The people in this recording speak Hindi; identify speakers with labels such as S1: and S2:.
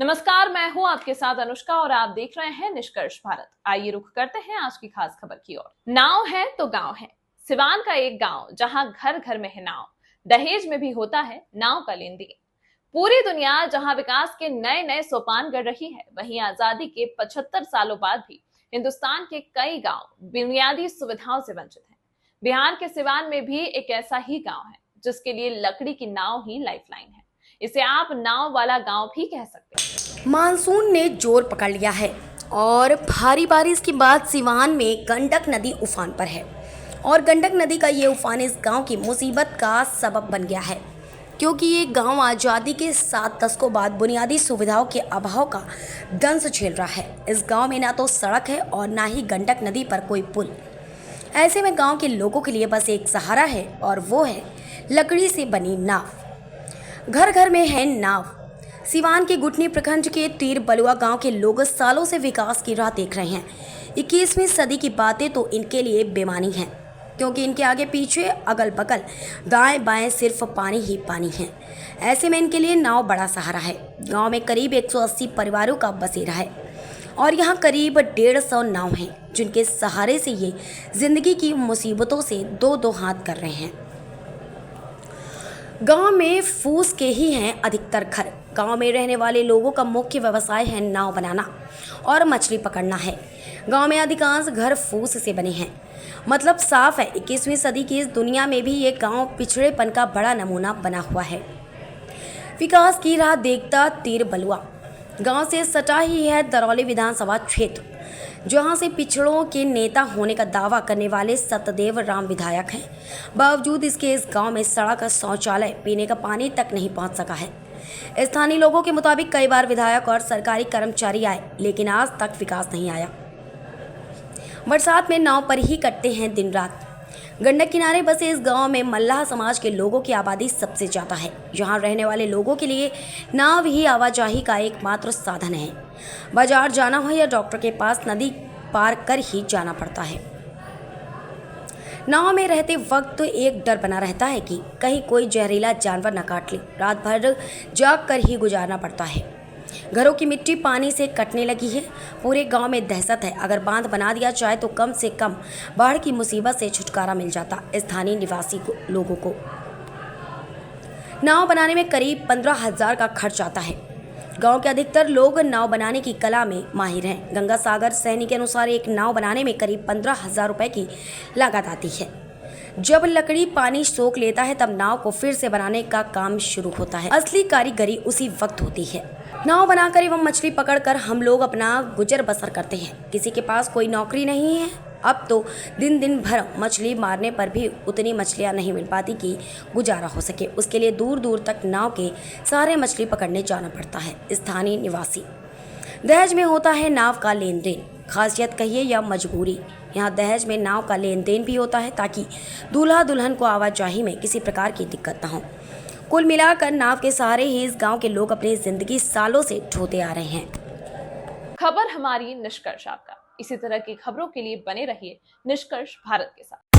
S1: नमस्कार, मैं हूं आपके साथ अनुष्का और आप देख रहे हैं निष्कर्ष भारत। आइए रुख करते हैं आज की खास खबर की ओर। नाव है तो गांव है। सिवान का एक गांव जहां घर घर में है नाव, दहेज में भी होता है नाव का लेन देन। पूरी दुनिया जहां विकास के नए नए सोपान गढ़ रही है, वहीं आजादी के 75 सालों बाद भी हिंदुस्तान के कई गांव बुनियादी सुविधाओं से वंचित हैं। बिहार के सिवान में भी एक ऐसा ही गांव है जिसके लिए लकड़ी की नाव ही लाइफलाइन है। इसे आप नाव वाला गांव भी कह सकते हैं।
S2: मानसून ने जोर पकड़ लिया है और भारी बारिश के बाद सिवान में गंडक नदी उफान पर है। और गंडक नदी का ये उफान इस गांव की मुसीबत का सबब बन गया है, क्योंकि ये गांव आज़ादी के 7 दशकों बाद बुनियादी सुविधाओं के अभाव का दंश झेल रहा है। इस गांव में ना तो सड़क है और ना ही गंडक नदी पर कोई पुल। ऐसे में गांव के लोगों के लिए बस एक सहारा है और वो है लकड़ी से बनी नाव। घर घर में है नाव। सिवान के गुटनी प्रखंड के तीर बलुआ गांव के लोग सालों से विकास की राह देख रहे हैं। 21वीं सदी की बातें तो इनके लिए बेमानी हैं, क्योंकि इनके आगे पीछे अगल बगल दाएं बाएं सिर्फ पानी ही पानी है। ऐसे में इनके लिए नाव बड़ा सहारा है। गांव में करीब 180 परिवारों का बसेरा है और यहाँ करीब 150 नाव हैं, जिनके सहारे से ये जिंदगी की मुसीबतों से दो हाथ कर रहे हैं। गांव में फूस के ही हैं अधिकतर घर। गांव में रहने वाले लोगों का मुख्य व्यवसाय है नाव बनाना और मछली पकड़ना है। गांव में अधिकांश घर फूस से बने हैं। मतलब साफ है, 21वीं सदी की इस दुनिया में भी ये गांव पिछड़ेपन का बड़ा नमूना बना हुआ है। विकास की राह देखता तीर बलुआ गांव से सटा ही है दरौली विधानसभा क्षेत्र, जहां से पिछड़ों के नेता होने का दावा करने वाले सत्यदेव राम विधायक हैं। बावजूद इसके इस गांव में सड़क, शौचालय, पीने का पानी तक नहीं पहुंच सका है। स्थानीय लोगों के मुताबिक कई बार विधायक और सरकारी कर्मचारी आए, लेकिन आज तक विकास नहीं आया। बरसात में नाव पर ही कटते हैं दिन रात। गंडक किनारे बसे इस गांव में मल्लाह समाज के लोगों की आबादी सबसे ज़्यादा है। यहाँ रहने वाले लोगों के लिए नाव ही आवाजाही का एकमात्र साधन है। बाजार जाना हो या डॉक्टर के पास नदी पार कर ही जाना पड़ता है। नाव में रहते वक्त एक डर बना रहता है कि कहीं कोई जहरीला जानवर न काट ले। रात भर जाग कर ही गुजारना पड़ता है। घरों की मिट्टी पानी से कटने लगी है। पूरे गांव में दहशत है। अगर बांध बना दिया जाए तो कम से कम बाढ़ की मुसीबत से छुटकारा मिल जाता स्थानीय निवासी लोगों को। नाव बनाने में करीब 15,000 का खर्च आता है। गांव के अधिकतर लोग नाव बनाने की कला में माहिर हैं। गंगा सागर सैनी के अनुसार एक नाव बनाने में करीब 15,000 रुपए की लागत आती है। जब लकड़ी पानी सोख लेता है तब नाव को फिर से बनाने का काम शुरू होता है। असली कारीगरी उसी वक्त होती है। नाव बनाकर एवं मछली पकड़कर हम लोग अपना गुजर बसर करते हैं। किसी के पास कोई नौकरी नहीं है। अब तो दिन भर मछली मारने पर भी उतनी मछलियां नहीं मिल पाती कि गुजारा हो सके। उसके लिए दूर दूर तक नाव के सारे मछली पकड़ने जाना पड़ता है। स्थानीय निवासी दहेज में होता है नाव का लेन देन। खासियत कहिए या मजबूरी, यहाँ दहेज में नाव का लेन देन भी होता है ताकि दूल्हा दुल्हन को आवाजाही में किसी प्रकार की दिक्कत न हो। कुल मिलाकर नाव के सहारे ही इस गांव के लोग अपनी जिंदगी सालों से ढोते आ रहे हैं।
S1: खबर हमारी, निष्कर्ष आपका। इसी तरह की खबरों के लिए बने रहिए निष्कर्ष भारत के साथ।